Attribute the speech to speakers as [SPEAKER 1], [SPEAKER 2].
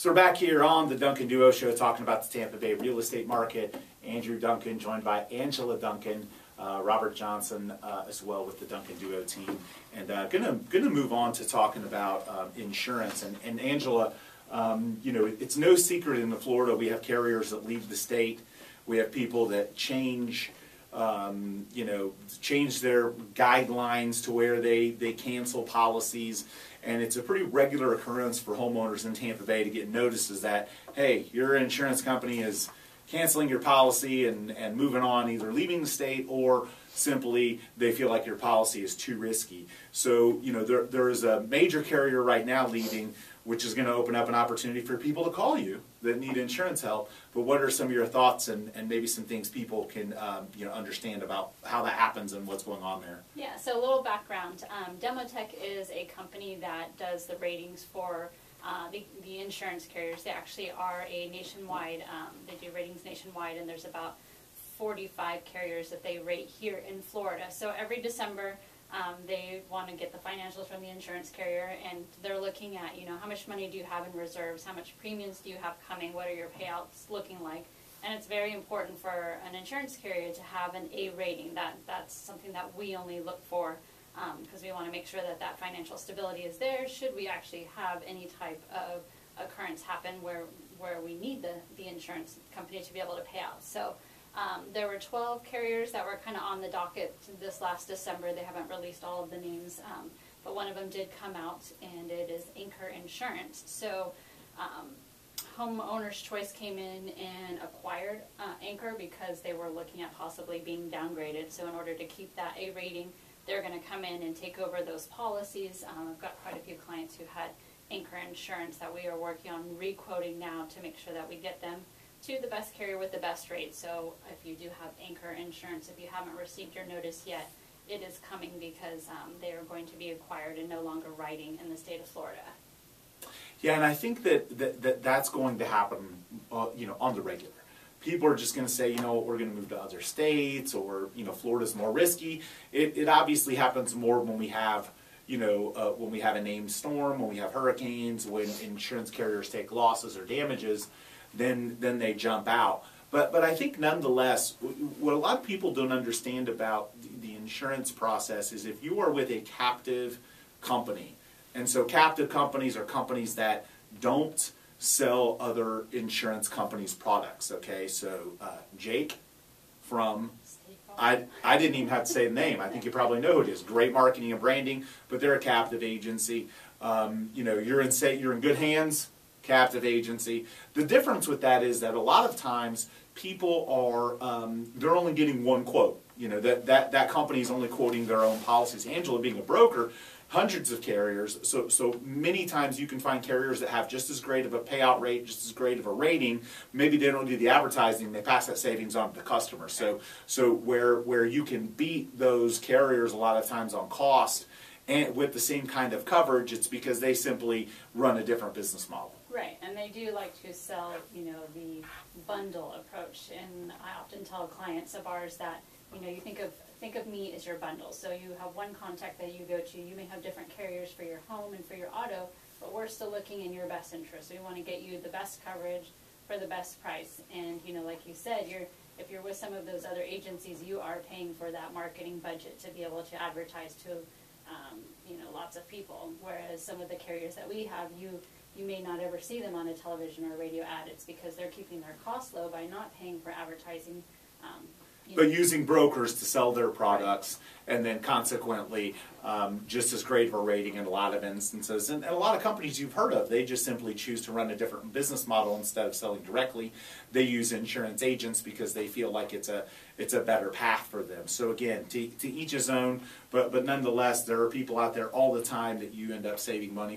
[SPEAKER 1] So we're back here on the Duncan Duo Show talking about the Tampa Bay real estate market. Andrew Duncan joined by Angela Duncan, Robert Johnson as well with the Duncan Duo team. And gonna move on to talking about insurance. And Angela, you know, it's no secret in Florida we have carriers that leave the state. We have people that change change their guidelines to where they cancel policies. And it's a pretty regular occurrence for homeowners in Tampa Bay to get notices that, hey, your insurance company is canceling your policy and moving on, either leaving the state or simply they feel like your policy is too risky. So, you know, there is a major carrier right now leaving, which is going to open up an opportunity for people to call you that need insurance help. But what are some of your thoughts and maybe some things people can understand about how that happens and what's going on there?
[SPEAKER 2] Yeah, so a little background. Demotech is a company that does the ratings for the insurance carriers. They actually are a nationwide, they do ratings nationwide, and there's about 45 carriers that they rate here in Florida. So every December, they want to get the financials from the insurance carrier, and they're looking at, you know, how much money do you have in reserves, how much premiums do you have coming, what are your payouts looking like. And it's very important for an insurance carrier to have an A rating. That's something that we only look for because we want to make sure that that financial stability is there should we actually have any type of occurrence happen where we need the insurance company to be able to pay out. So there were 12 carriers that were kind of on the docket this last December. They haven't released all of the names, but one of them did come out, and it is Insure Insurance. So Homeowners Choice came in and acquired Insure because they were looking at possibly being downgraded. So in order to keep that A rating, they're going to come in and take over those policies. I've got quite a few clients who had Insure Insurance that we are working on re-quoting now to make sure that we get them to the best carrier with the best rate. So if you do have Insure Insurance, if you haven't received your notice yet, it is coming because they are going to be acquired and no longer writing in the state of Florida.
[SPEAKER 1] Yeah, and I think that's going to happen, on the regular. People are just going to say, you know, we're going to move to other states, or, you know, Florida's more risky. It obviously happens more when we have, when we have a named storm, when we have hurricanes, when insurance carriers take losses or damages, then they jump out. But I think nonetheless, what a lot of people don't understand about the insurance process is if you are with a captive company, and so captive companies are companies that don't sell other insurance companies' products, okay? So Jake from, I didn't even have to say the name. I think you probably know who it is. Great marketing and branding, but they're a captive agency. You're in good hands, captive agency. The difference with that is that a lot of times people are, they're only getting one quote. You know, that company is only quoting their own policies. Angela being a broker, hundreds of carriers, so many times you can find carriers that have just as great of a payout rate, just as great of a rating. Maybe they don't do the advertising, they pass that savings on to the customer. So where you can beat those carriers a lot of times on cost and with the same kind of coverage, it's because they simply run a different business model.
[SPEAKER 2] Right, and they do like to sell, the bundle approach. And I often tell clients of ours that, you think of me as your bundle. So you have one contact that you go to. You may have different carriers for your home and for your auto, but we're still looking in your best interest. We want to get you the best coverage for the best price. And like you said, if you're with some of those other agencies, you are paying for that marketing budget to be able to advertise to lots of people. Whereas some of the carriers that we have, you may not ever see them on a television or radio ad. It's because they're keeping their costs low by not paying for advertising.
[SPEAKER 1] But using brokers to sell their products, and then consequently just as great of a rating in a lot of instances. And a lot of companies you've heard of, they just simply choose to run a different business model instead of selling directly. They use insurance agents because they feel like it's a better path for them. So again, to each his own, but nonetheless, there are people out there all the time that you end up saving money